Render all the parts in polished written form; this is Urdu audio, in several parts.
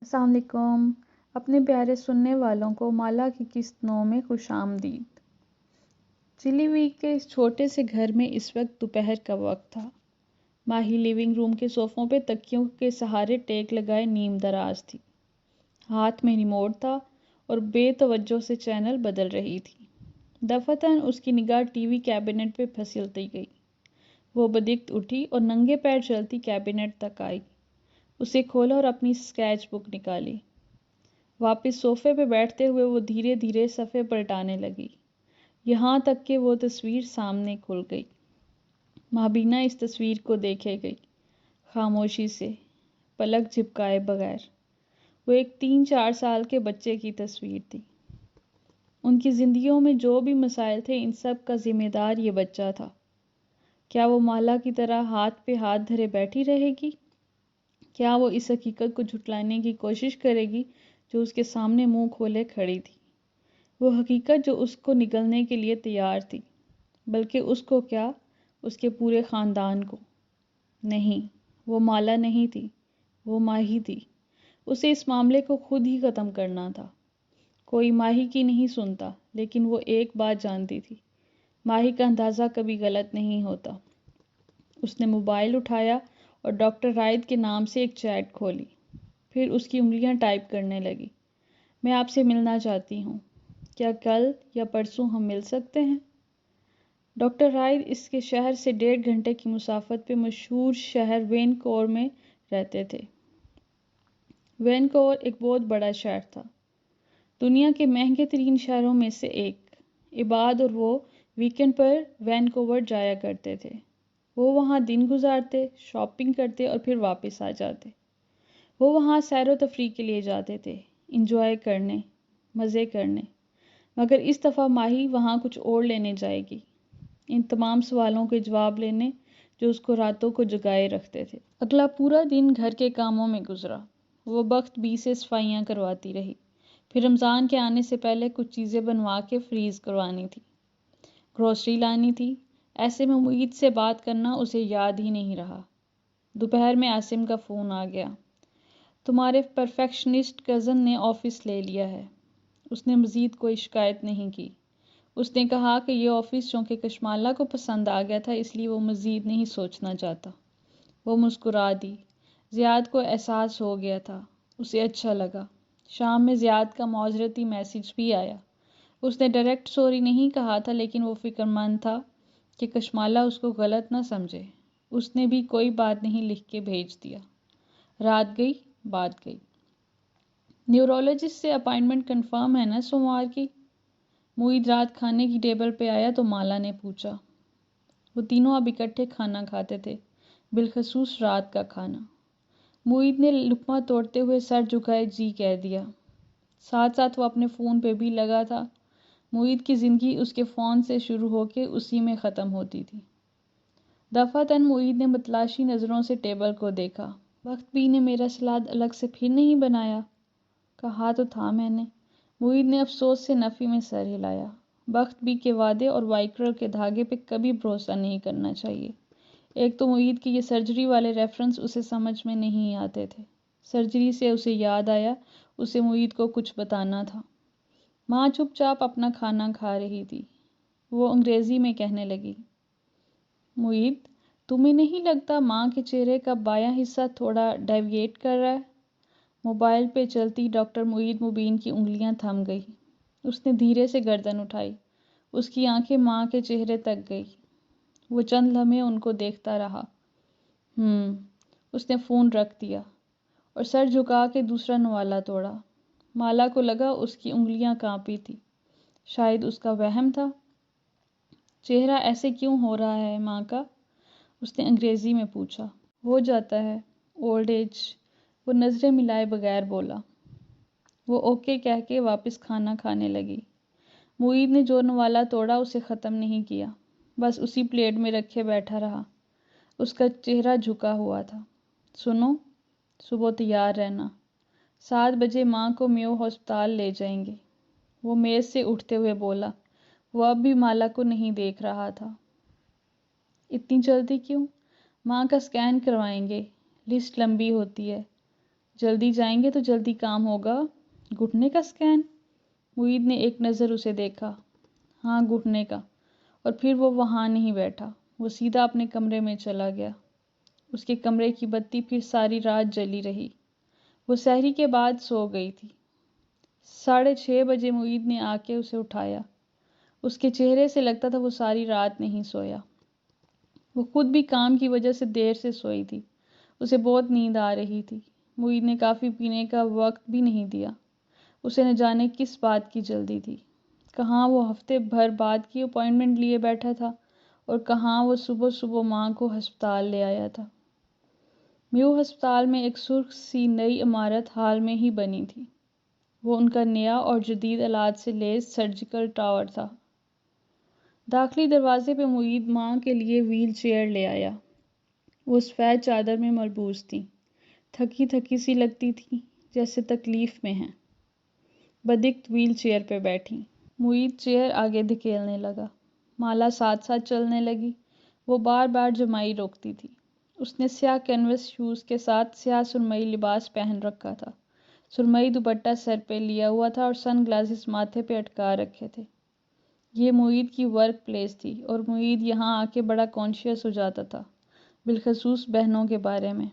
السلام علیکم اپنے پیارے سننے والوں کو مالا کی قسط 9 میں خوش آمدید۔ چلی ویک کے اس چھوٹے سے گھر میں اس وقت دوپہر کا وقت تھا۔ ماہی لیونگ روم کے صوفوں پہ تکیوں کے سہارے ٹیک لگائے نیم دراز تھی۔ ہاتھ میں ریموٹ تھا اور بے توجہ سے چینل بدل رہی تھی۔ دفعتاً اس کی نگاہ ٹی وی کیبنٹ پہ پھسلتی گئی۔ وہ بدقت اٹھی اور ننگے پیر چلتی کیبنٹ تک آئی۔ اسے کھولا اور اپنی اسکیچ بک نکالی۔ واپس صوفے پہ بیٹھتے ہوئے وہ دھیرے دھیرے صفحے پلٹانے لگی، یہاں تک کہ وہ تصویر سامنے کھل گئی۔ مابینہ اس تصویر کو دیکھے گئی، خاموشی سے، پلک جھپکائے بغیر۔ وہ ایک 3-4 سال کے بچے کی تصویر تھی۔ ان کی زندگیوں میں جو بھی مسائل تھے ان سب کا ذمہ دار یہ بچہ تھا۔ کیا وہ مالا کی طرح ہاتھ پہ ہاتھ دھرے بیٹھی رہے گی؟ کیا وہ اس حقیقت کو جھٹلانے کی کوشش کرے گی جو اس کے سامنے منہ کھولے کھڑی تھی؟ وہ حقیقت جو اس کو نگلنے کے لیے تیار تھی، بلکہ اس کو کیا، اس کے پورے خاندان کو۔ نہیں، وہ مالا نہیں تھی، وہ ماہی تھی۔ اسے اس معاملے کو خود ہی ختم کرنا تھا۔ کوئی ماہی کی نہیں سنتا، لیکن وہ ایک بات جانتی تھی، ماہی کا اندازہ کبھی غلط نہیں ہوتا۔ اس نے موبائل اٹھایا اور ڈاکٹر رائد کے نام سے ایک چیٹ کھولی، پھر اس کی انگلیاں ٹائپ کرنے لگی۔ میں آپ سے ملنا چاہتی ہوں، کیا کل یا پرسوں ہم مل سکتے ہیں؟ ڈاکٹر رائد اس کے شہر سے 1.5 گھنٹے کی مسافت پہ مشہور شہر وینکوور میں رہتے تھے۔ وینکوور ایک بہت بڑا شہر تھا، دنیا کے مہنگے ترین شہروں میں سے ایک۔ عباد اور وہ ویکنڈ پر وینکوور جایا کرتے تھے۔ وہ وہاں دن گزارتے، شاپنگ کرتے اور پھر واپس آ جاتے۔ وہ وہاں سیر و تفریح کے لیے جاتے تھے، انجوائے کرنے، مزے کرنے۔ مگر اس دفعہ ماہی وہاں کچھ اور لینے جائے گی، ان تمام سوالوں کے جواب لینے جو اس کو راتوں کو جگائے رکھتے تھے۔ اگلا پورا دن گھر کے کاموں میں گزرا۔ وہ بخت بی سے صفائیاں کرواتی رہی، پھر رمضان کے آنے سے پہلے کچھ چیزیں بنوا کے فریز کروانی تھی، گروسری لانی تھی۔ ایسے میں معید سے بات کرنا اسے یاد ہی نہیں رہا۔ دوپہر میں عاصم کا فون آ گیا۔ تمہارے پرفیکشنسٹ کزن نے آفس لے لیا ہے۔ اس نے مزید کوئی شکایت نہیں کی۔ اس نے کہا کہ یہ آفس چونکہ کشمالہ کو پسند آ گیا تھا اس لیے وہ مزید نہیں سوچنا چاہتا۔ وہ مسکرا دی۔ زیاد کو احساس ہو گیا تھا، اسے اچھا لگا۔ شام میں زیاد کا معذرتی میسج بھی آیا۔ اس نے ڈائریکٹ سوری نہیں کہا تھا، لیکن وہ فکر مند تھا کہ کشمالہ اس کو غلط نہ سمجھے۔ اس نے بھی کوئی بات نہیں لکھ کے بھیج دیا۔ رات گئی، بات گئی۔ نیورولوجسٹ سے اپائنٹمنٹ کنفرم ہے نا سوموار کی؟ معید رات کھانے کی ٹیبل پہ آیا تو مالا نے پوچھا۔ وہ تینوں اب اکٹھے کھانا کھاتے تھے، بالخصوص رات کا کھانا۔ معید نے لقمہ توڑتے ہوئے سر جھکائے جی کہہ دیا۔ ساتھ ساتھ وہ اپنے فون پہ بھی لگا تھا۔ معید کی زندگی اس کے فون سے شروع ہو کے اسی میں ختم ہوتی تھی۔ دفعتاً معید نے متلاشی نظروں سے ٹیبل کو دیکھا۔ بخت بی نے میرا سلاد الگ سے پھر نہیں بنایا؟ کہا تو تھا میں نے۔ معید نے افسوس سے نفی میں سر ہلایا۔ بخت بی کے وعدے اور وائکرل کے دھاگے پہ کبھی بھروسہ نہیں کرنا چاہیے۔ ایک تو معید کی یہ سرجری والے ریفرنس اسے سمجھ میں نہیں آتے تھے۔ سرجری سے اسے یاد آیا اسے معید کو کچھ بتانا تھا۔ ماں چپ چاپ اپنا کھانا کھا رہی تھی۔ وہ انگریزی میں کہنے لگی، معید تمہیں نہیں لگتا ماں کے چہرے کا بایاں حصہ تھوڑا ڈیویٹ کر رہا ہے؟ موبائل پہ چلتی ڈاکٹر معید مبین کی انگلیاں تھم گئی۔ اس نے دھیرے سے گردن اٹھائی۔ اس کی آنکھیں ماں کے چہرے تک گئی۔ وہ چند لمحے ان کو دیکھتا رہا۔ اس نے فون رکھ دیا اور سر جھکا کے دوسرا نوالا توڑا۔ مالا کو لگا اس کی انگلیاں کانپی تھی، شاید اس کا وہم تھا۔ چہرہ ایسے کیوں ہو رہا ہے ماں کا؟ اس نے انگریزی میں پوچھا۔ ہو جاتا ہے، اولڈ ایج، وہ نظریں ملائے بغیر بولا۔ وہ اوکے کہہ کے واپس کھانا کھانے لگی۔ معید نے جو نوالا توڑا اسے ختم نہیں کیا، بس اسی پلیٹ میں رکھے بیٹھا رہا۔ اس کا چہرہ جھکا ہوا تھا۔ سنو، صبح تیار رہنا، 7 بجے ماں کو میو ہسپتال لے جائیں گے۔ وہ میز سے اٹھتے ہوئے بولا۔ وہ اب بھی مالا کو نہیں دیکھ رہا تھا۔ اتنی جلدی کیوں؟ ماں کا سکین کروائیں گے، لسٹ لمبی ہوتی ہے۔ جلدی جائیں گے تو جلدی کام ہوگا۔ گھٹنے کا اسکین؟ معید نے ایک نظر اسے دیکھا۔ ہاں، گھٹنے کا۔ اور پھر وہ وہاں نہیں بیٹھا، وہ سیدھا اپنے کمرے میں چلا گیا۔ اس کے کمرے کی بتی پھر ساری رات جلی رہی۔ وہ سحری کے بعد سو گئی تھی۔ 6:30 بجے معید نے آ کے اسے اٹھایا۔ اس کے چہرے سے لگتا تھا وہ ساری رات نہیں سویا۔ وہ خود بھی کام کی وجہ سے دیر سے سوئی تھی۔ اسے بہت نیند آ رہی تھی۔ معید نے کافی پینے کا وقت بھی نہیں دیا۔ اسے نہ جانے کس بات کی جلدی تھی۔ کہاں وہ ہفتے بھر بعد کی اپائنٹمنٹ لیے بیٹھا تھا اور کہاں وہ صبح صبح ماں کو ہسپتال لے آیا تھا۔ میو ہسپتال میں ایک سرخ سی نئی عمارت حال میں ہی بنی تھی۔ وہ ان کا نیا اور جدید آلات سے لیس سرجیکل ٹاور تھا۔ داخلی دروازے پہ معید ماں کے لیے وہیل چیئر لے آیا۔ وہ سفید چادر میں ملبوس تھیں، تھکی تھکی سی لگتی تھی، جیسے تکلیف میں ہیں۔ بدقت وہیل چیئر پہ بیٹھی۔ معید چیئر آگے دھکیلنے لگا۔ مالا ساتھ ساتھ چلنے لگی۔ وہ بار بار جمائی روکتی تھی۔ اس نے سیاہ کینوس شوز کے ساتھ سیاہ سرمئی لباس پہن رکھا تھا۔ سرمئی دوپٹہ سر پہ لیا ہوا تھا اور سن گلاسز ماتھے پہ اٹکا رکھے تھے۔ یہ معید کی ورک پلیس تھی اور معید یہاں آ کے بڑا کانشیس ہو جاتا تھا، بالخصوص بہنوں کے بارے میں۔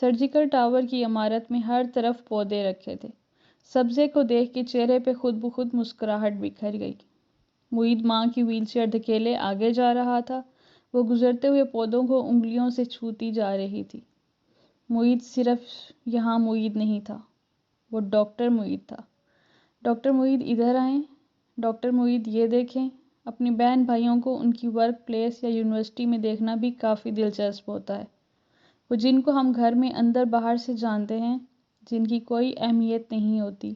سرجیکل ٹاور کی عمارت میں ہر طرف پودے رکھے تھے۔ سبزے کو دیکھ کے چہرے پہ خود بخود مسکراہٹ بکھر گئی۔ معید ماں کی وہیل چیئر دھکیلے آگے جا رہا تھا۔ وہ گزرتے ہوئے پودوں کو انگلیوں سے چھوتی جا رہی تھی۔ معید صرف یہاں معید نہیں تھا، وہ ڈاکٹر معید تھا۔ ڈاکٹر معید ادھر آئیں۔ ڈاکٹر معید یہ دیکھیں۔ اپنی بہن بھائیوں کو ان کی ورک پلیس یا یونیورسٹی میں دیکھنا بھی کافی دلچسپ ہوتا ہے۔ وہ جن کو ہم گھر میں اندر باہر سے جانتے ہیں، جن کی کوئی اہمیت نہیں ہوتی،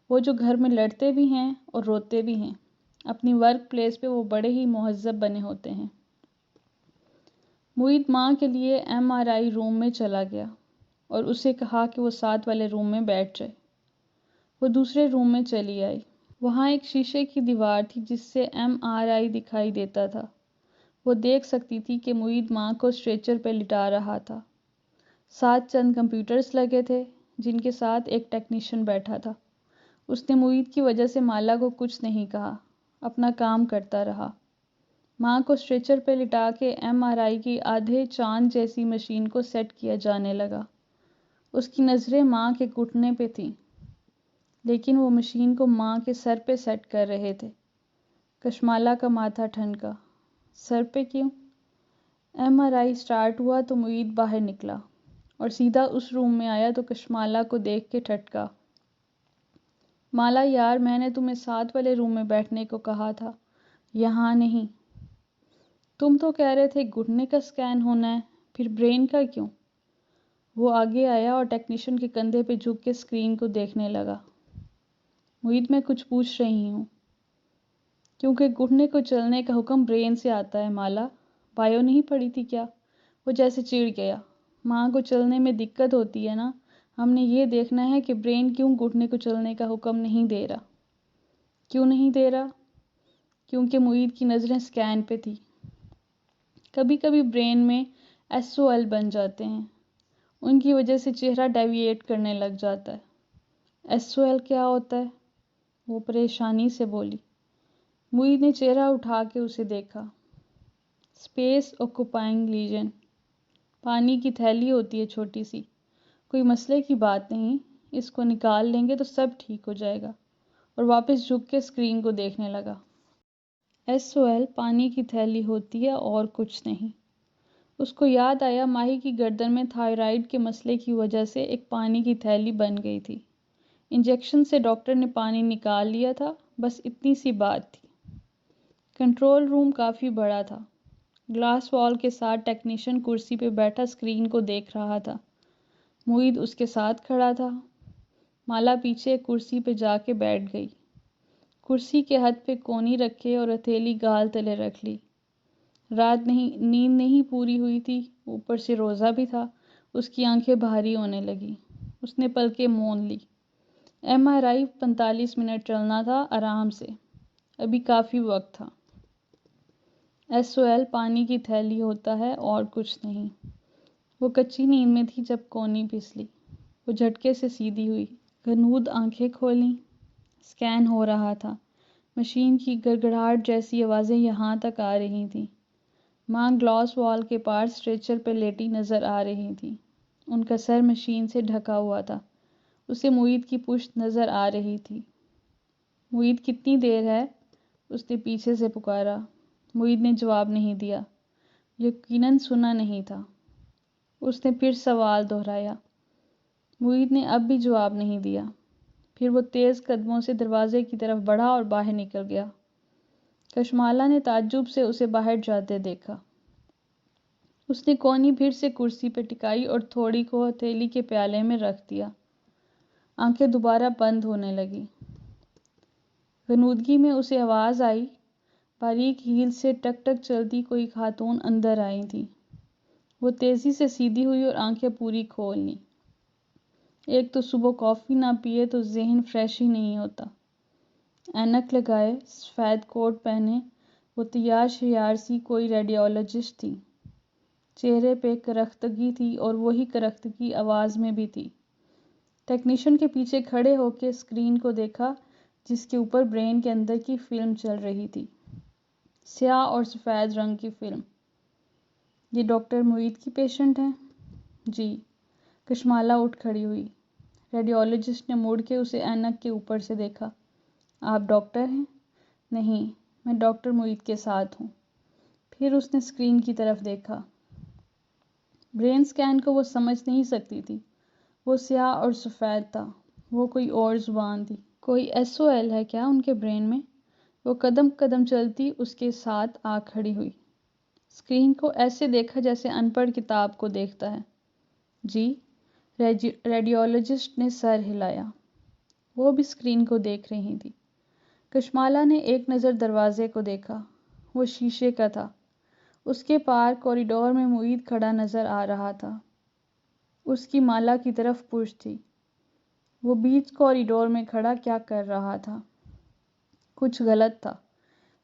وہ جو گھر میں لڑتے بھی ہیں اور روتے بھی ہیں، اپنی ورک پلیس پہ وہ بڑے ہی مہذب بنے ہوتے ہیں۔ معید ماں کے لیے MRI روم میں چلا گیا اور اسے کہا کہ وہ ساتھ والے روم میں بیٹھ جائے۔ وہ دوسرے روم میں چلی آئی۔ وہاں ایک شیشے کی دیوار تھی جس سے MRI دکھائی دیتا تھا۔ وہ دیکھ سکتی تھی کہ معید ماں کو اسٹریچر پہ لٹا رہا تھا۔ ساتھ چند کمپیوٹرز لگے تھے جن کے ساتھ ایک ٹیکنیشین بیٹھا تھا۔ اس نے معید کی وجہ سے مالا کو کچھ نہیں کہا، اپنا کام کرتا رہا۔ ماں کو اسٹریچر پہ لٹا کے MRI کی آدھے چاند جیسی مشین کو سیٹ کیا جانے لگا۔ اس کی نظریں ماں کے گھٹنے پہ تھیں، لیکن وہ مشین کو ماں کے سر پہ سیٹ کر رہے تھے۔ کشمالا کا ماتھا ٹھنکا۔ سر پہ کیوں؟ MRI سٹارٹ ہوا تو معید باہر نکلا اور سیدھا اس روم میں آیا تو کشمالا کو دیکھ کے ٹھٹکا۔ مالا یار، میں نے تمہیں ساتھ والے روم میں بیٹھنے کو کہا تھا، یہاں نہیں۔ تم تو کہہ رہے تھے گھٹنے کا اسکین ہونا ہے، پھر برین کا کیوں؟ وہ آگے آیا اور ٹیکنیشین کے کندھے پہ جھک کے اسکرین کو دیکھنے لگا۔ معید، میں کچھ پوچھ رہی ہوں۔ کیونکہ گھٹنے کو چلنے کا حکم برین سے آتا ہے مالا، بائیو نہیں پڑھی تھی کیا؟ وہ جیسے چڑ گیا۔ ماں کو چلنے میں دقت ہوتی ہے نا، ہم نے یہ دیکھنا ہے کہ برین کیوں گھٹنے کو چلنے کا حکم نہیں دے رہا۔ کیوں نہیں دے رہا؟ کیونکہ معید کی نظریں اسکین پہ تھی۔ کبھی کبھی برین میں SOL بن جاتے ہیں، ان کی وجہ سے چہرہ ڈیویٹ کرنے لگ جاتا ہے۔ SOL کیا ہوتا ہے؟ وہ پریشانی سے بولی۔ معید نے چہرہ اٹھا کے اسے دیکھا۔ اسپیس آکوپائنگ لیجن، پانی کی تھیلی ہوتی ہے چھوٹی سی، کوئی مسئلے کی بات نہیں، اس کو نکال لیں گے تو سب ٹھیک ہو جائے گا۔ اور واپس جھک کے اسکرین کو دیکھنے لگا۔ SOL پانی کی تھیلی ہوتی ہے اور کچھ نہیں۔ اس کو یاد آیا ماہی کی گردن میں تھائرائیڈ کے مسئلے کی وجہ سے ایک پانی کی تھیلی بن گئی تھی۔ انجیکشن سے ڈاکٹر نے پانی نکال لیا تھا، بس اتنی سی بات تھی۔ کنٹرول روم کافی بڑا تھا۔ گلاس وال کے ساتھ ٹیکنیشین کرسی پہ بیٹھا اسکرین کو دیکھ رہا تھا۔ معید اس کے ساتھ کھڑا تھا۔ مالا پیچھے کرسی پہ جا کے بیٹھ گئی۔ کرسی کے ہتھ پہ کونی رکھے اور ہتھیلی گال تلے رکھ لی۔ رات نیند نہیں پوری ہوئی تھی، اوپر سے روزہ بھی تھا، اس کی آنکھیں بھاری ہونے لگی۔ اس نے پلکیں مون لی۔ MRI 45 منٹ چلنا تھا آرام سے، ابھی کافی وقت تھا۔ SOL پانی کی تھیلی ہوتا ہے اور کچھ نہیں۔ وہ کچی نیند میں تھی جب کونی پھسلی۔ وہ جھٹکے سے سیدھی ہوئی، غنود آنکھیں کھولیں۔ اسکین ہو رہا تھا۔ مشین کی گڑگڑاہٹ جیسی آوازیں یہاں تک آ رہی تھیں۔ ماں گلاس وال کے پار اسٹریچر پہ لیٹی نظر آ رہی تھی۔ ان کا سر مشین سے ڈھکا ہوا تھا۔ اسے معید کی پشت نظر آ رہی تھی۔ معید کتنی دیر ہے؟ اس نے پیچھے سے پکارا۔ معید نے جواب نہیں دیا، یقیناً سنا نہیں تھا۔ اس نے پھر سوال دہرایا۔ معید نے اب بھی جواب نہیں دیا۔ پھر وہ تیز قدموں سے دروازے کی طرف بڑھا اور باہر نکل گیا۔ کشمالہ نے تعجب سے اسے باہر جاتے دیکھا۔ اس نے کونی پھر سے کرسی پہ ٹکائی اور تھوڑی کو ہتھیلی کے پیالے میں رکھ دیا۔ آنکھیں دوبارہ بند ہونے لگی۔ غنودگی میں اسے آواز آئی۔ باریک ہیل سے ٹک ٹک چلتی کوئی خاتون اندر آئی تھی۔ وہ تیزی سے سیدھی ہوئی اور آنکھیں پوری کھول لیں۔ ایک تو صبح کافی نہ پیے تو ذہن فریش ہی نہیں ہوتا۔ اینک لگائے، سفید کوٹ پہنے، وہ تیار شیار سی کوئی ریڈیولوجسٹ تھی۔ چہرے پہ کرختگی تھی اور وہی کرختگی آواز میں بھی تھی۔ ٹیکنیشین کے پیچھے کھڑے ہو کے اسکرین کو دیکھا جس کے اوپر برین کے اندر کی فلم چل رہی تھی، سیاہ اور سفید رنگ کی فلم۔ یہ ڈاکٹر معید کی پیشنٹ ہیں؟ جی۔ کشمالہ اٹھ کھڑی ہوئی۔ ریڈیولوجسٹ نے مڑ کے اسے اینک کے اوپر سے دیکھا۔ آپ ڈاکٹر ہیں؟ نہیں، میں ڈاکٹر معید کے ساتھ ہوں۔ پھر اس نے اسکرین کی طرف دیکھا۔ برین سکین کو وہ سمجھ نہیں سکتی تھی۔ وہ سیاہ اور سفید تھا۔ وہ کوئی اور زبان تھی۔ کوئی ایس او ایل ہے کیا ان کے برین میں؟ وہ قدم قدم چلتی اس کے ساتھ آ کھڑی ہوئی۔ اسکرین کو ایسے دیکھا جیسے ان پڑھ کتاب کو دیکھتا ہے۔ جی؟ ریڈیولوجسٹ نے سر ہلایا۔ وہ بھی اسکرین کو دیکھ رہی تھی۔ کشمالہ نے ایک نظر دروازے کو دیکھا۔ وہ شیشے کا تھا۔ اس کے پار کوریڈور میں معید کھڑا نظر آ رہا تھا۔ اس کی مالا کی طرف پشت تھی۔ وہ بیچ کوریڈور میں کھڑا کیا کر رہا تھا؟ کچھ غلط تھا۔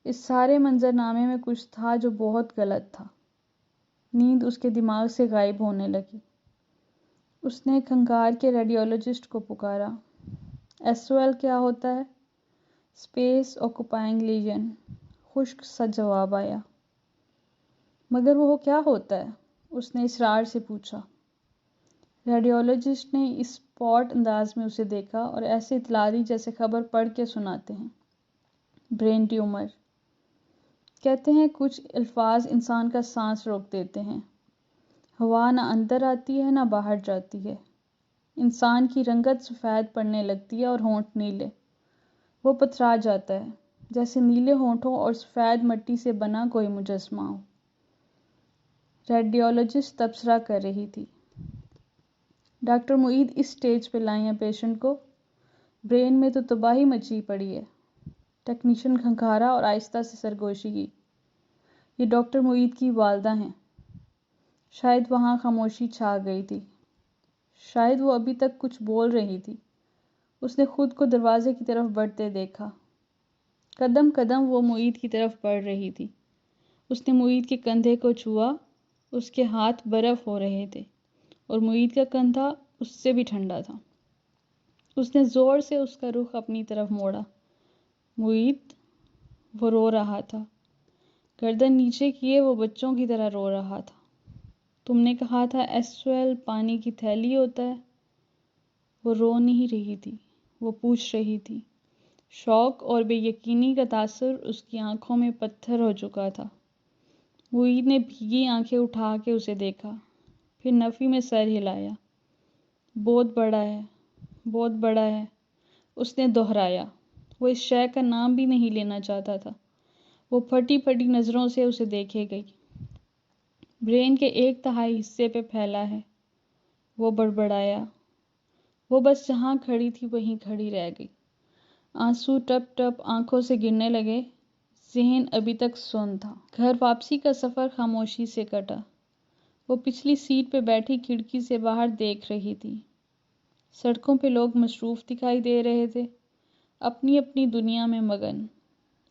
اس سارے منظرنامے میں کچھ تھا جو بہت غلط تھا۔ نیند اس کے دماغ سے غائب ہونے لگی۔ اس نے کھنگار کے ریڈیولوجسٹ کو پکارا۔ ایس او ایل کیا ہوتا ہے؟ اسپیس آکوپائنگ لیجن، خشک سا جواب آیا۔ مگر وہ کیا ہوتا ہے؟ اس نے اصرار سے پوچھا۔ ریڈیولوجسٹ نے اسپاٹ انداز میں اسے دیکھا اور ایسے اطلاع دی جیسے خبر پڑھ کے سناتے ہیں۔ Brain tumour. کہتے ہیں کچھ الفاظ انسان کا سانس روک دیتے ہیں۔ ہوا نہ اندر آتی ہے نہ باہر جاتی ہے۔ انسان کی رنگت سفید پڑنے لگتی ہے اور ہونٹ نیلے۔ وہ پتھرا جاتا ہے جیسے نیلے ہونٹوں اور سفید مٹی سے بنا کوئی مجسمہ ہو۔ ریڈیولوجسٹ تبصرہ کر رہی تھی۔ ڈاکٹر معید اس سٹیج پہ لائے ہیں پیشنٹ کو؟ برین میں تو تباہی مچی پڑی ہے۔ ٹیکنیشین کھنکھارا اور آہستہ سے سرگوشی کی۔ یہ ڈاکٹر معید کی والدہ ہیں۔ شاید وہاں خاموشی چھا گئی تھی۔ شاید وہ ابھی تک کچھ بول رہی تھی۔ اس نے خود کو دروازے کی طرف بڑھتے دیکھا۔ قدم قدم وہ معید کی طرف بڑھ رہی تھی۔ اس نے معید کے کندھے کو چھوا۔ اس کے ہاتھ برف ہو رہے تھے اور معید کا کندھا اس سے بھی ٹھنڈا تھا۔ اس نے زور سے اس کا رخ اپنی طرف موڑا۔ معید؟ وہ رو رہا تھا۔ گردن نیچے کیے وہ بچوں کی طرح رو رہا تھا۔ تم نے کہا تھا ایس او ایل پانی کی تھیلی ہوتا ہے؟ وہ رو نہیں رہی تھی، وہ پوچھ رہی تھی۔ شوق اور بے یقینی کا تاثر اس کی آنکھوں میں پتھر ہو چکا تھا۔ معید نے بھیگی آنکھیں اٹھا کے اسے دیکھا، پھر نفی میں سر ہلایا۔ بہت بڑا ہے، بہت بڑا ہے، اس نے دہرایا۔ وہ اس شے کا نام بھی نہیں لینا چاہتا تھا۔ وہ پھٹی پھٹی نظروں سے اسے دیکھے گئی۔ برین کے 1/3 حصے پہ پھیلا ہے، وہ بڑبڑایا۔ وہ بس جہاں کھڑی تھی وہیں کھڑی رہ گئی۔ آنسو ٹپ ٹپ آنکھوں سے گرنے لگے۔ ذہن ابھی تک سن تھا۔ گھر واپسی کا سفر خاموشی سے کٹا۔ وہ پچھلی سیٹ پہ بیٹھی کھڑکی سے باہر دیکھ رہی تھی۔ سڑکوں پہ لوگ مصروف دکھائی دے رہے تھے، اپنی اپنی دنیا میں مگن۔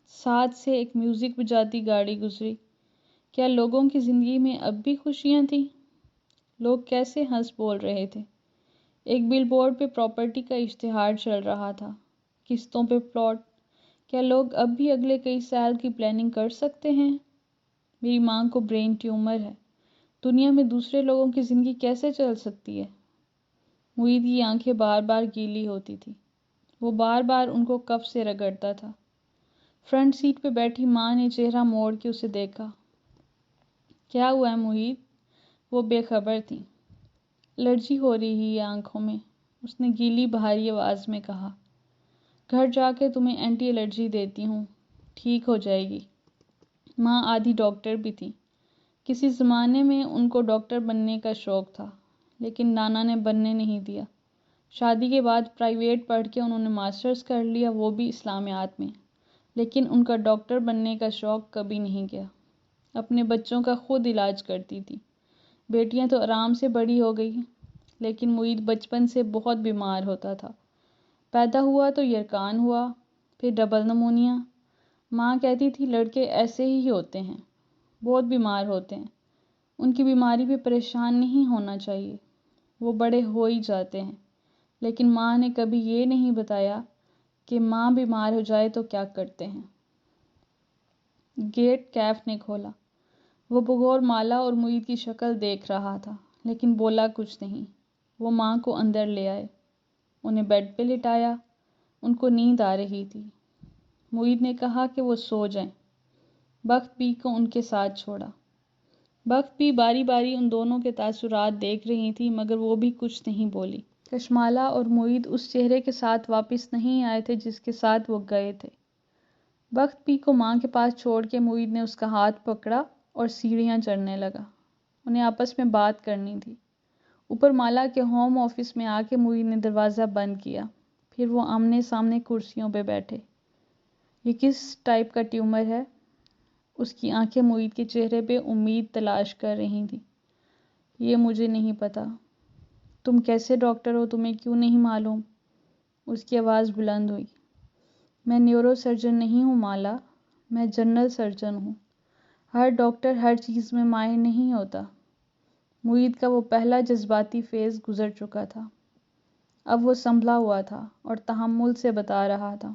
ساتھ سے ایک میوزک بجاتی گاڑی گزری۔ کیا لوگوں کی زندگی میں اب بھی خوشیاں تھیں؟ لوگ کیسے ہنس بول رہے تھے۔ ایک بل بورڈ پہ پراپرٹی کا اشتہار چل رہا تھا، قسطوں پہ پلاٹ۔ کیا لوگ اب بھی اگلے کئی سال کی پلاننگ کر سکتے ہیں؟ میری ماں کو برین ٹیومر ہے، دنیا میں دوسرے لوگوں کی زندگی کیسے چل سکتی ہے؟ معید کی آنکھیں بار بار گیلی ہوتی تھی، وہ بار بار ان کو کف سے رگڑتا تھا۔ فرنٹ سیٹ پہ بیٹھی ماں نے چہرہ موڑ کے اسے دیکھا۔ کیا ہوا ہے معید؟ وہ بے خبر تھی۔ الرجی ہو رہی ہے آنکھوں میں، اس نے گیلی بھاری آواز میں کہا۔ گھر جا کے تمہیں اینٹی الرجی دیتی ہوں، ٹھیک ہو جائے گی۔ ماں آدھی ڈاکٹر بھی تھی، کسی زمانے میں ان کو ڈاکٹر بننے کا شوق تھا، لیکن نانا نے بننے نہیں دیا۔ شادی کے بعد پرائیویٹ پڑھ کے انہوں نے ماسٹرز کر لیا، وہ بھی اسلامیات میں، لیکن ان کا ڈاکٹر بننے کا شوق کبھی نہیں گیا۔ اپنے بچوں کا خود علاج کرتی تھی۔ بیٹیاں تو آرام سے بڑی ہو گئی، لیکن معید بچپن سے بہت بیمار ہوتا تھا۔ پیدا ہوا تو یرکان ہوا، پھر ڈبل نمونیا۔ ماں کہتی تھی لڑکے ایسے ہی ہوتے ہیں، بہت بیمار ہوتے ہیں، ان کی بیماری پہ پریشان نہیں ہونا چاہیے، وہ بڑے ہو ہی جاتے ہیں۔ لیکن ماں نے کبھی یہ نہیں بتایا کہ ماں بیمار ہو جائے تو کیا کرتے ہیں۔ گیٹ کیف نے کھولا۔ وہ بغور مالا اور معید کی شکل دیکھ رہا تھا، لیکن بولا کچھ نہیں۔ وہ ماں کو اندر لے آئے، انہیں بیڈ پہ لٹایا، ان کو نیند آ رہی تھی۔ معید نے کہا کہ وہ سو جائیں۔ بخت بی کو ان کے ساتھ چھوڑا۔ بخت بی باری باری ان دونوں کے تاثرات دیکھ رہی تھی، مگر وہ بھی کچھ نہیں بولی۔ کشمالہ اور معید اس چہرے کے ساتھ واپس نہیں آئے تھے جس کے ساتھ وہ گئے تھے۔ بخت بی کو ماں کے پاس چھوڑ کے معید نے اس کا ہاتھ پکڑا اور سیڑھیاں چڑھنے لگا۔ انہیں آپس میں بات کرنی تھی۔ اوپر مالا کے ہوم آفس میں آ کے معید نے دروازہ بند کیا، پھر وہ آمنے سامنے کرسیوں پہ بیٹھے۔ یہ کس ٹائپ کا ٹیومر ہے؟ اس کی آنکھیں معید کے چہرے پہ امید تلاش کر رہی تھیں۔ یہ مجھے نہیں پتا۔ تم کیسے ڈاکٹر ہو، تمہیں کیوں نہیں معلوم؟ اس کی آواز بلند ہوئی۔ میں نیورو سرجن نہیں ہوں مالا، میں جنرل سرجن ہوں۔ ہر ڈاکٹر ہر چیز میں ماہر نہیں ہوتا۔ معید کا وہ پہلا جذباتی فیز گزر چکا تھا، اب وہ سنبھلا ہوا تھا اور تحمل سے بتا رہا تھا۔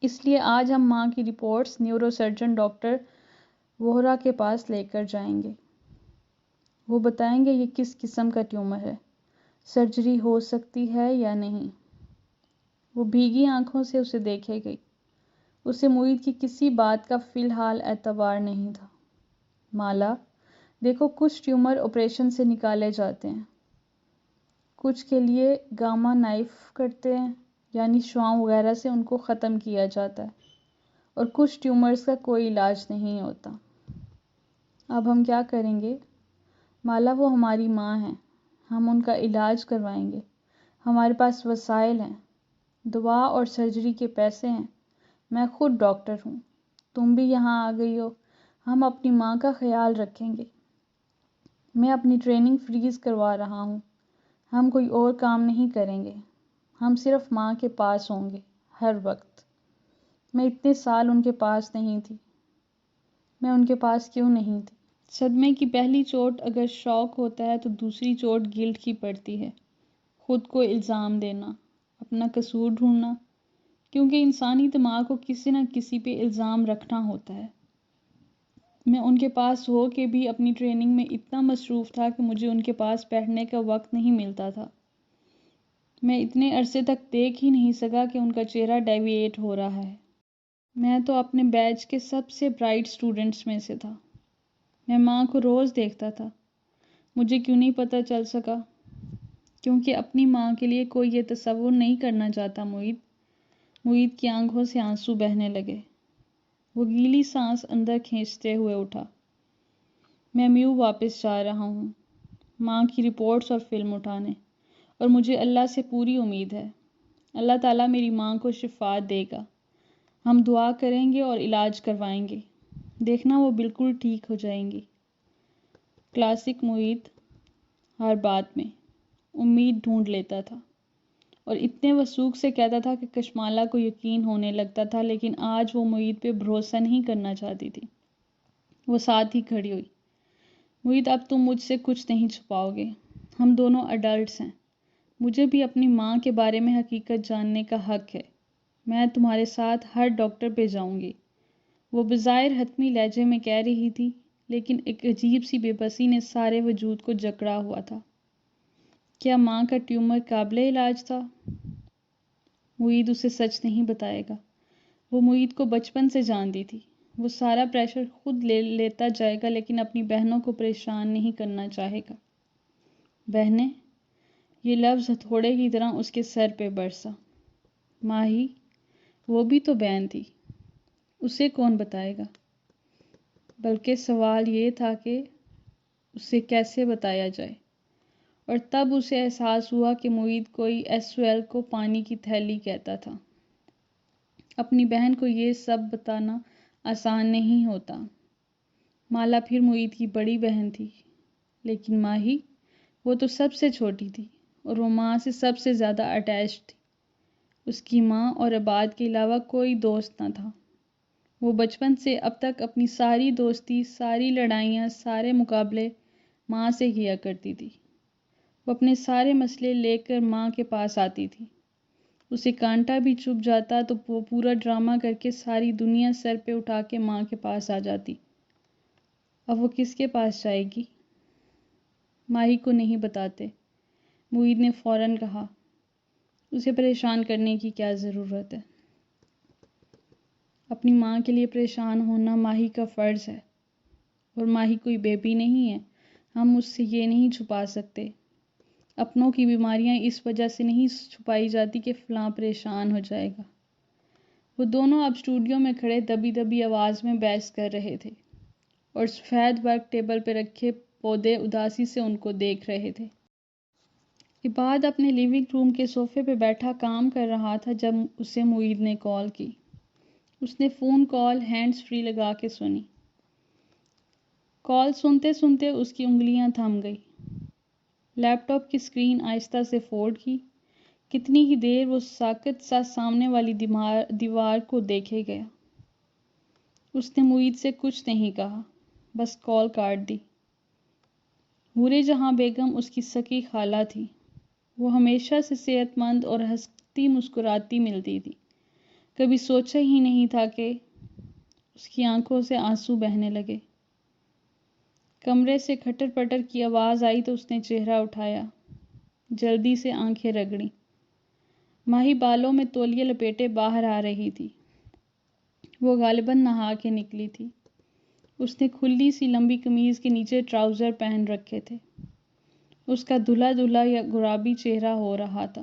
اس لیے آج ہم ماں کی رپورٹس نیورو سرجن ڈاکٹر وہرا کے پاس لے کر جائیں گے۔ وہ بتائیں گے یہ کس قسم کا ٹیومر ہے، سرجری ہو سکتی ہے یا نہیں۔ وہ بھیگی آنکھوں سے اسے دیکھے گئی۔ اسے معید کی کسی بات کا فی الحال اعتبار نہیں تھا۔ مالا، دیکھو کچھ ٹیومر آپریشن سے نکالے جاتے ہیں، کچھ کے لیے گاما نائف کرتے ہیں، یعنی شعاؤں وغیرہ سے ان کو ختم کیا جاتا ہے، اور کچھ ٹیومرز کا کوئی علاج نہیں ہوتا۔ اب ہم کیا کریں گے؟ مالا، وہ ہماری ماں ہیں، ہم ان کا علاج کروائیں گے، ہمارے پاس وسائل ہیں، دوا اور سرجری کے پیسے ہیں، میں خود ڈاکٹر ہوں، تم بھی یہاں آ گئی ہو، ہم اپنی ماں کا خیال رکھیں گے۔ میں اپنی ٹریننگ فریز کروا رہا ہوں، ہم کوئی اور کام نہیں کریں گے، ہم صرف ماں کے پاس ہوں گے ہر وقت۔ میں اتنے سال ان کے پاس نہیں تھی، میں ان کے پاس کیوں نہیں تھی؟ صدمے کی پہلی چوٹ اگر شوق ہوتا ہے تو دوسری چوٹ گلٹ کی پڑتی ہے، خود کو الزام دینا، اپنا قصور ڈھونڈنا، کیونکہ انسانی دماغ کو کسی نہ کسی پہ الزام رکھنا ہوتا ہے۔ میں ان کے پاس ہو کے بھی اپنی ٹریننگ میں اتنا مصروف تھا کہ مجھے ان کے پاس بیٹھنے کا وقت نہیں ملتا تھا۔ میں اتنے عرصے تک دیکھ ہی نہیں سکا کہ ان کا چہرہ ڈیویٹ ہو رہا ہے۔ میں تو اپنے بیچ کے سب سے برائٹ اسٹوڈنٹس میں سے تھا۔ میں ماں کو روز دیکھتا تھا۔ مجھے کیوں نہیں پتہ چل سکا؟ کیونکہ اپنی ماں کے لیے کوئی یہ تصور نہیں کرنا چاہتا معید۔ معید کی آنکھوں سے آنسو بہنے لگے۔ وہ گیلی سانس اندر کھینچتے ہوئے اٹھا۔ میں میو واپس جا رہا ہوں، ماں کی رپورٹس اور فلم اٹھانے، اور مجھے اللہ سے پوری امید ہے، اللہ تعالیٰ میری ماں کو شفا دے گا۔ ہم دعا کریں گے اور علاج کروائیں گے، دیکھنا وہ بالکل ٹھیک ہو جائیں گی۔ کلاسک معید ہر بات میں امید ڈھونڈ لیتا تھا، اور اتنے وثوق سے کہتا تھا کہ کشمالہ کو یقین ہونے لگتا تھا، لیکن آج وہ معید پہ بھروسہ نہیں کرنا چاہتی تھی۔ وہ ساتھ ہی کھڑی ہوئی۔ معید، اب تم مجھ سے کچھ نہیں چھپاؤ گے، ہم دونوں اڈلٹس ہیں، مجھے بھی اپنی ماں کے بارے میں حقیقت جاننے کا حق ہے. میں تمہارے ساتھ ہر ڈاکٹر پہ جاؤں گی. وہ بظاہر حتمی لہجے میں کہہ رہی تھی، لیکن ایک عجیب سی بے بسی نے سارے وجود کو جکڑا ہوا تھا. کیا ماں کا ٹیومر قابل علاج تھا؟ معید اسے سچ نہیں بتائے گا. وہ معید کو بچپن سے جانتی تھی. وہ سارا پریشر خود لیتا جائے گا، لیکن اپنی بہنوں کو پریشان نہیں کرنا چاہے گا. بہنیں، یہ لفظ ہتھوڑے کی طرح اس کے سر پہ برسا. ماہی، وہ بھی تو بہن تھی، اسے کون بتائے گا؟ بلکہ سوال یہ تھا کہ اسے کیسے بتایا جائے. اور تب اسے احساس ہوا کہ معید کوئی SOL کو پانی کی تھیلی کہتا تھا. اپنی بہن کو یہ سب بتانا آسان نہیں ہوتا. مالا پھر معید کی بڑی بہن تھی، لیکن ماہی، وہ تو سب سے چھوٹی تھی اور وہ ماں سے سب سے زیادہ اٹیچڈ تھی. اس کی ماں اور عباد کے علاوہ کوئی دوست نہ تھا. وہ بچپن سے اب تک اپنی ساری دوستی، ساری لڑائیاں، سارے مقابلے ماں سے کیا کرتی تھی. وہ اپنے سارے مسئلے لے کر ماں کے پاس آتی تھی. اسے کانٹا بھی چبھ جاتا تو وہ پورا ڈرامہ کر کے ساری دنیا سر پہ اٹھا کے ماں کے پاس آ جاتی. اب وہ کس کے پاس جائے گی؟ ماہی کو نہیں بتاتے، معید نے فوراً کہا. اسے پریشان کرنے کی کیا ضرورت ہے؟ اپنی ماں کے لیے پریشان ہونا ماہی کا فرض ہے، اور ماہی کوئی بیبی نہیں ہے. ہم اس سے یہ نہیں چھپا سکتے. اپنوں کی بیماریاں اس وجہ سے نہیں چھپائی جاتی کہ فلاں پریشان ہو جائے گا. وہ دونوں اب اسٹوڈیو میں کھڑے دبی دبی آواز میں بحث کر رہے تھے، اور سفید ورق ٹیبل پہ رکھے پودے اداسی سے ان کو دیکھ رہے تھے. عباد اپنے لیونگ روم کے صوفے پہ بیٹھا کام کر رہا تھا جب اسے معید نے کال کی. اس نے فون کال ہینڈز فری لگا کے سنی. کال سنتے سنتے اس کی انگلیاں تھم گئی. لیپ ٹاپ کی اسکرین آہستہ سے فولڈ کی. کتنی ہی دیر وہ ساکت سا سامنے والی دیوار کو دیکھے گیا. اس نے معید سے کچھ نہیں کہا، بس کال کاٹ دی. حورِ جہاں بیگم اس کی سکی خالہ تھی. وہ ہمیشہ سے صحت مند اور ہنستی مسکراتی ملتی تھی. کبھی سوچا ہی نہیں تھا کہ اس کی آنکھوں سے آنسو بہنے لگے. کمرے سے کھٹر پٹر کی آواز آئی تو اس نے چہرہ اٹھایا. جلدی سے آنکھیں رگڑیں. ماہی بالوں میں تولیہ لپیٹے باہر آ رہی تھی. وہ غالباً نہا کے نکلی تھی. اس نے کھلی سی لمبی قمیض کے نیچے ٹراؤزر پہن رکھے تھے. اس کا دھلا دھلا یا گلابی چہرہ ہو رہا تھا.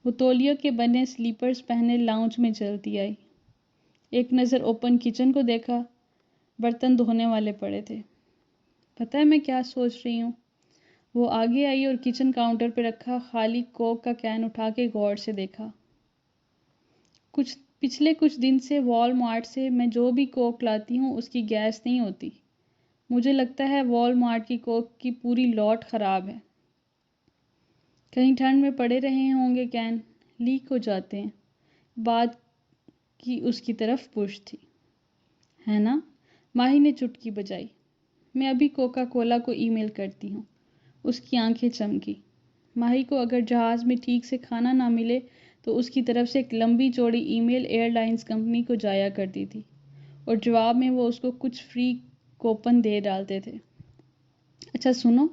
وہ تولیہ کے بنے سلیپرز پہنے لاؤنج میں چلتی آئی. ایک نظر اوپن کچن کو دیکھا. برتن دھونے والے پڑے تھے. پتہ ہے میں کیا سوچ رہی ہوں؟ وہ آگے آئی اور کچن کاؤنٹر پہ رکھا خالی کوک کا کین اٹھا کے غور سے دیکھا. پچھلے کچھ دن سے وال مارٹ سے میں جو بھی کوک لاتی ہوں اس کی گیس نہیں ہوتی. مجھے لگتا ہے وال مارٹ کی کوک کی پوری لاٹ خراب ہے. کہیں ٹھنڈ میں پڑے رہے ہوں گے کین، لیک ہو جاتے ہیں. بات کی اس کی طرف پش تھی. ہے نا؟ ماہی نے چٹکی بجائی. میں ابھی کوکا کولا کو ای میل کرتی ہوں. اس کی آنکھیں چمکی. ماہی کو اگر جہاز میں ٹھیک سے کھانا نہ ملے تو اس کی طرف سے ایک لمبی چوڑی ای میل ایئر لائنز کمپنی کو جایا کرتی تھی، اور جواب میں وہ اس کو کچھ فری کوپن دے ڈالتے تھے. اچھا سنو،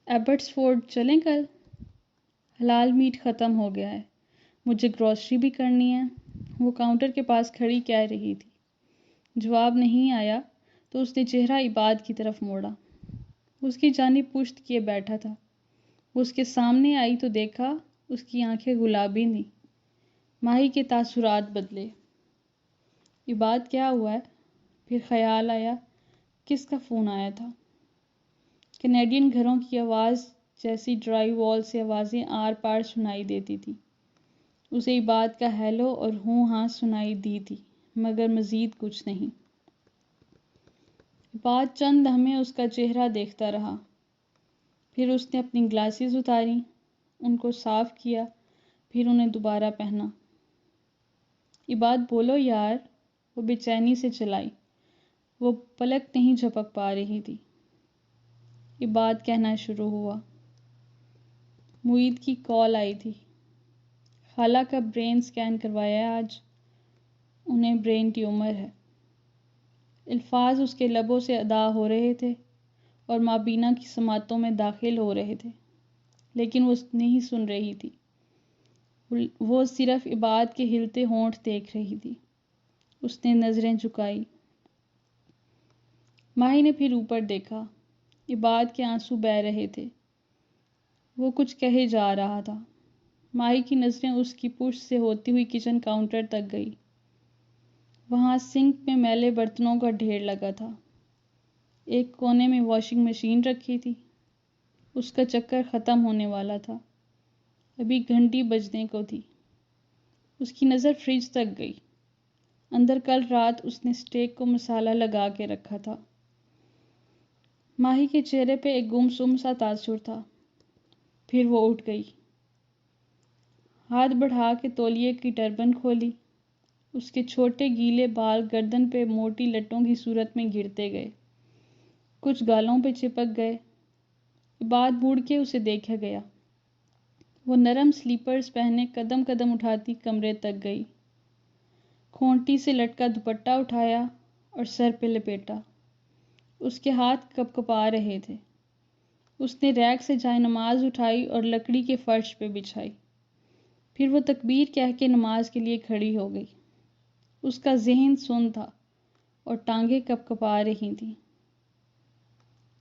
ایبٹس فورڈ چلیں کل؟ حلال میٹ ختم ہو گیا ہے. مجھے گروسری بھی کرنی ہے. وہ کاؤنٹر کے پاس کھڑی کہہ رہی تھی. جواب نہیں آیا تو اس نے چہرہ عباد کی طرف موڑا. اس کی جانب پشت کیے بیٹھا تھا. وہ اس کے سامنے آئی تو دیکھا اس کی آنکھیں گلابی تھیں. ماہی کے تاثرات بدلے. عباد کیا ہوا ہے؟ پھر خیال آیا کس کا فون آیا تھا. کینیڈین گھروں کی آواز جیسی ڈرائی وال سے آوازیں آر پار سنائی دیتی تھی. اسے عباد کا ہیلو اور ہوں ہاں سنائی دی تھی، مگر مزید کچھ نہیں. عباد چند لمحے اس کا چہرہ دیکھتا رہا. پھر اس نے اپنی گلاسز اتاریں، ان کو صاف کیا، پھر انہیں دوبارہ پہنا. عباد بولو یار، وہ بے چینی سے چلائی. وہ پلک نہیں جھپک پا رہی تھی. عباد کہنا شروع ہوا. معید کی کال آئی تھی۔ خالہ کا برین سکین کروایا ہے آج، انہیں برین ٹیومر ہے۔ الفاظ اس کے لبوں سے ادا ہو رہے تھے اور مابینہ کی سماعتوں میں داخل ہو رہے تھے، لیکن وہ نہیں سن رہی تھی۔ وہ صرف عباد کے ہلتے ہونٹ دیکھ رہی تھی۔ اس نے نظریں جھکائی۔ ماہی نے پھر اوپر دیکھا۔ عباد کے آنسو بہہ رہے تھے۔ وہ کچھ کہے جا رہا تھا۔ ماہی کی نظریں اس کی پشت سے ہوتی ہوئی کچن کاؤنٹر تک گئی۔ وہاں سنک میں میلے برتنوں کا ڈھیر لگا تھا۔ ایک کونے میں واشنگ مشین رکھی تھی۔ اس کا چکر ختم ہونے والا تھا۔ ابھی گھنٹی بجنے کو تھی۔ اس کی نظر فریج تک گئی۔ اندر کل رات اس نے سٹیک کو مسالہ لگا کے رکھا تھا۔ ماہی کے چہرے پہ ایک گمسم سا تاثر تھا۔ پھر وہ اٹھ گئی۔ ہاتھ بڑھا کے تولیے کی ٹربن کھولی۔ اس کے چھوٹے گیلے بال گردن پہ موٹی لٹوں کی صورت میں گرتے گئے۔ کچھ گالوں پہ چپک گئے۔ عباد مڑ کے اسے دیکھا گیا۔ وہ نرم سلیپرز پہنے قدم قدم اٹھاتی کمرے تک گئی۔ کھونٹی سے لٹکا دوپٹہ اٹھایا اور سر پہ لپیٹا۔ اس کے ہاتھ کپ کپا رہے تھے۔ اس نے ریک سے جائے نماز اٹھائی اور لکڑی کے فرش پہ بچھائی۔ پھر وہ تکبیر کہہ کے نماز کے لیے کھڑی ہو گئی۔ اس کا ذہن سن تھا اور ٹانگیں کپ کپا رہی تھیں۔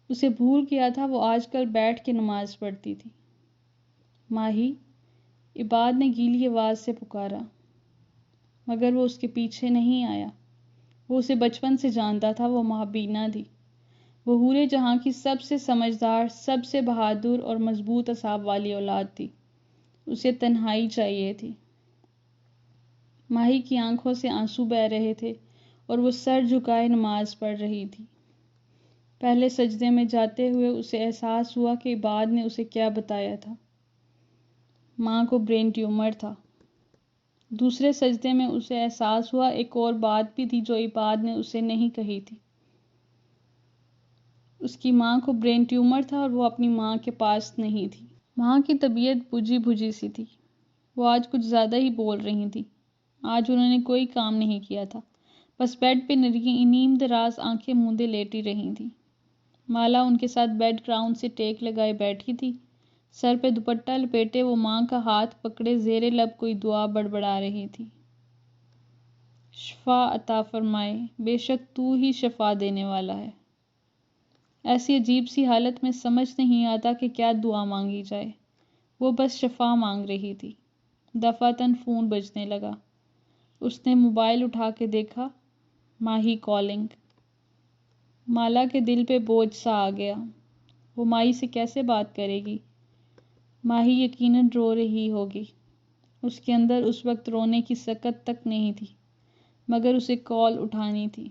اسے بھول گیا تھا وہ آج کل بیٹھ کے نماز پڑھتی تھی۔ ماہی، عباد نے گیلی آواز سے پکارا، مگر وہ اس کے پیچھے نہیں آیا۔ وہ اسے بچپن سے جانتا تھا۔ وہ مابینہ تھی۔ وہ حورِ جہاں کی سب سے سمجھدار، سب سے بہادر اور مضبوط اعصاب والی اولاد تھی۔ اسے تنہائی چاہیے تھی۔ ماہی کی آنکھوں سے آنسو بہہ رہے تھے اور وہ سر جھکائے نماز پڑھ رہی تھی۔ پہلے سجدے میں جاتے ہوئے اسے احساس ہوا کہ عباد نے اسے کیا بتایا تھا۔ ماں کو برین ٹیومر تھا۔ دوسرے سجدے میں اسے احساس ہوا ایک اور بات بھی تھی جو عباد نے اسے نہیں کہی تھی۔ اس کی ماں کو برین ٹیومر تھا اور وہ اپنی ماں کے پاس نہیں تھی۔ ماں کی طبیعت بجھی بجھی سی تھی۔ وہ آج کچھ زیادہ ہی بول رہی تھی۔ آج انہوں نے کوئی کام نہیں کیا تھا، بس بیڈ پہ نیم دراز آنکھیں موندے لیٹی رہی تھی۔ مالا ان کے ساتھ بیڈ گراؤنڈ سے ٹیک لگائے بیٹھی تھی۔ سر پہ دوپٹہ لپیٹے وہ ماں کا ہاتھ پکڑے زیر لب کوئی دعا بڑبڑا رہی تھی۔ شفا عطا فرمائے، بے شک تو ہی شفا دینے والا ہے۔ ایسی عجیب سی حالت میں سمجھ نہیں آتا کہ کیا دعا مانگی جائے۔ وہ بس شفا مانگ رہی تھی۔ دفعتاً فون بجنے لگا۔ اس نے موبائل اٹھا کے دیکھا۔ ماہی کالنگ۔ مالا کے دل پہ بوجھ سا آ گیا۔ وہ ماہی سے کیسے بات کرے گی؟ ماہی یقیناً رو رہی ہوگی۔ اس کے اندر اس وقت رونے کی سکت تک نہیں تھی، مگر اسے کال اٹھانی تھی۔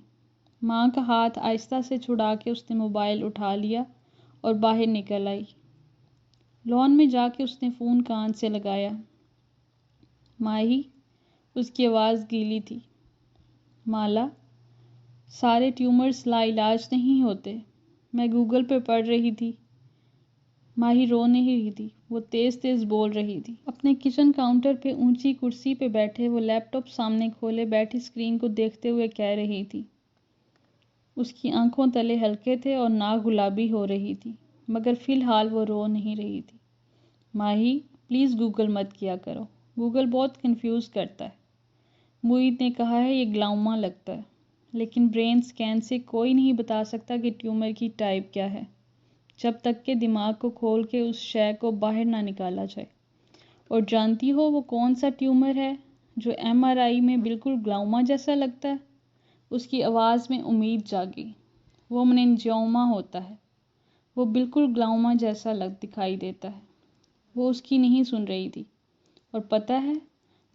ماں کا ہاتھ آہستہ سے چھڑا کے اس نے موبائل اٹھا لیا اور باہر نکل آئی۔ لان میں جا کے اس نے فون کان سے لگایا۔ ماہی، اس کی آواز گیلی تھی۔ مالا، سارے ٹیومرز لا علاج نہیں ہوتے، میں گوگل پہ پڑھ رہی تھی۔ ماہی رو نہیں رہی تھی، وہ تیز تیز بول رہی تھی۔ اپنے کچن کاؤنٹر پہ اونچی کرسی پہ بیٹھے وہ لیپ ٹاپ سامنے کھولے بیٹھی اسکرین کو دیکھتے ہوئے کہہ رہی تھی۔ اس کی آنکھوں تلے ہلکے تھے اور ناک گلابی ہو رہی تھی، مگر فی الحال وہ رو نہیں رہی تھی۔ ماہی، پلیز گوگل مت کیا کرو، گوگل بہت کنفیوز کرتا ہے۔ معید نے کہا ہے یہ گلاؤما لگتا ہے، لیکن برین سکین سے کوئی نہیں بتا سکتا کہ ٹیومر کی ٹائپ کیا ہے، جب تک کہ دماغ کو کھول کے اس شے کو باہر نہ نکالا جائے۔ اور جانتی ہو وہ کون سا ٹیومر ہے جو MRI میں بالکل گلاؤما جیسا لگتا ہے؟ اس کی آواز میں امید جاگی۔ وہ مننجیوما ہوتا ہے۔ وہ بالکل گلاؤما جیسا دکھائی دیتا ہے۔ وہ اس کی نہیں سن رہی تھی۔ اور پتہ ہے،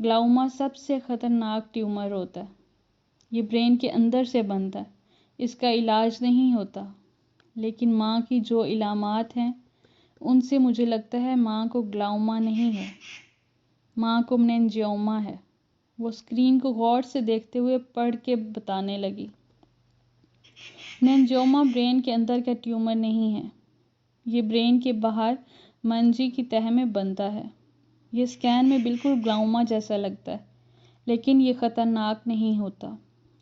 گلاؤما سب سے خطرناک ٹیومر ہوتا ہے۔ یہ برین کے اندر سے بنتا ہے۔ اس کا علاج نہیں ہوتا۔ لیکن ماں کی جو علامات ہیں ان سے مجھے لگتا ہے ماں کو گلاؤما نہیں ہے، ماں کو مننجیوما ہے۔ وہ اسکرین کو غور سے دیکھتے ہوئے پڑھ کے بتانے لگی۔ مننجیوما برین کے اندر کا ٹیومر نہیں ہے۔ یہ برین کے باہر منجی کی تہہ میں بنتا ہے۔ یہ اسکین میں بالکل گلاؤما جیسا لگتا ہے، لیکن یہ خطرناک نہیں ہوتا۔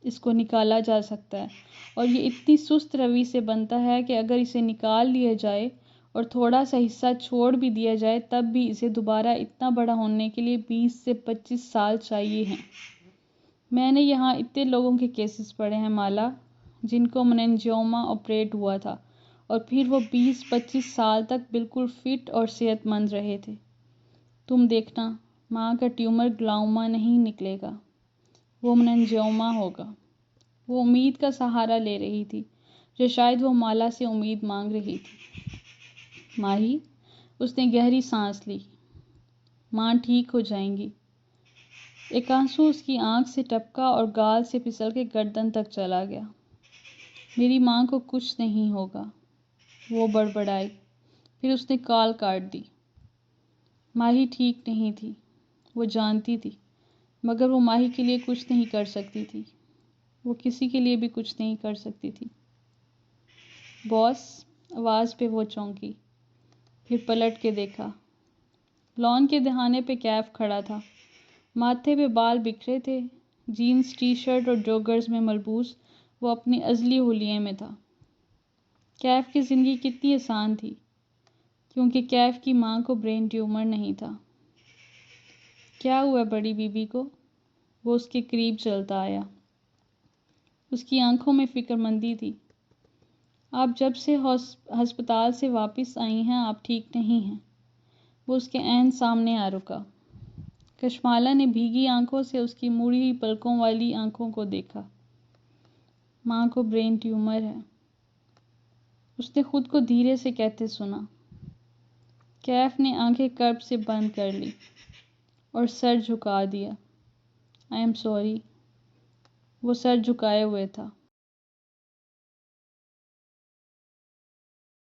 اس کو نکالا جا سکتا ہے، اور یہ اتنی سست روی سے بنتا ہے کہ اگر اسے نکال لیا جائے اور تھوڑا سا حصہ چھوڑ بھی دیا جائے تب بھی اسے دوبارہ اتنا بڑا ہونے کے لیے 20 سے 25 سال چاہیے ہیں۔ میں نے یہاں اتنے لوگوں کے کیسز پڑھے ہیں مالا، جن کو مننجیوما آپریٹ ہوا تھا اور پھر وہ 20-25 سال تک بالکل فٹ اور صحت مند رہے تھے۔ تم دیکھنا، ماں کا ٹیومر گلاؤما نہیں نکلے گا، وہ مننجیوما ہوگا۔ وہ امید کا سہارا لے رہی تھی، جو شاید وہ مالا سے امید مانگ رہی تھی۔ ماہی، اس نے گہری سانس لی۔ ماں ٹھیک ہو جائیں گی۔ ایک آنسو اس کی آنکھ سے ٹپکا اور گال سے پھسل کے گردن تک چلا گیا۔ میری ماں کو کچھ نہیں ہوگا، وہ بڑبڑائی، پھر اس نے کال کاٹ دی۔ ماہی ٹھیک نہیں تھی، وہ جانتی تھی، مگر وہ ماہی کے لیے کچھ نہیں کر سکتی تھی۔ وہ کسی کے لیے بھی کچھ نہیں کر سکتی تھی۔ باس، آواز پہ وہ چونکی، پھر پلٹ کے دیکھا۔ لان کے دہانے پہ کیف کھڑا تھا، ماتھے پہ بال بکھرے تھے، جینز ٹی شرٹ اور جوگرز میں ملبوس وہ اپنی ازلی حلیے میں تھا۔ کیف کی زندگی کتنی آسان تھی، کیونکہ کیف کی ماں کو برین ٹیومر نہیں تھا۔ کیا ہوا بڑی بی بی کو؟ وہ اس کے قریب چلتا آیا۔ اس کی آنکھوں میں فکر مندی تھی۔ آپ جب سے ہسپتال سے واپس آئی ہیں آپ ٹھیک نہیں ہیں۔ وہ اس کے عین سامنے آ رکا۔ کشمالا نے بھیگی آنکھوں سے اس کی مڑی ہوئی پلکوں والی آنکھوں کو دیکھا۔ ماں کو برین ٹیومر ہے، اس نے خود کو دھیرے سے کہتے سنا۔ کیف نے آنکھیں کرب سے بند کر لی اور سر جھکا دیا۔ I am sorry. وہ سر جھکائے ہوئے تھا۔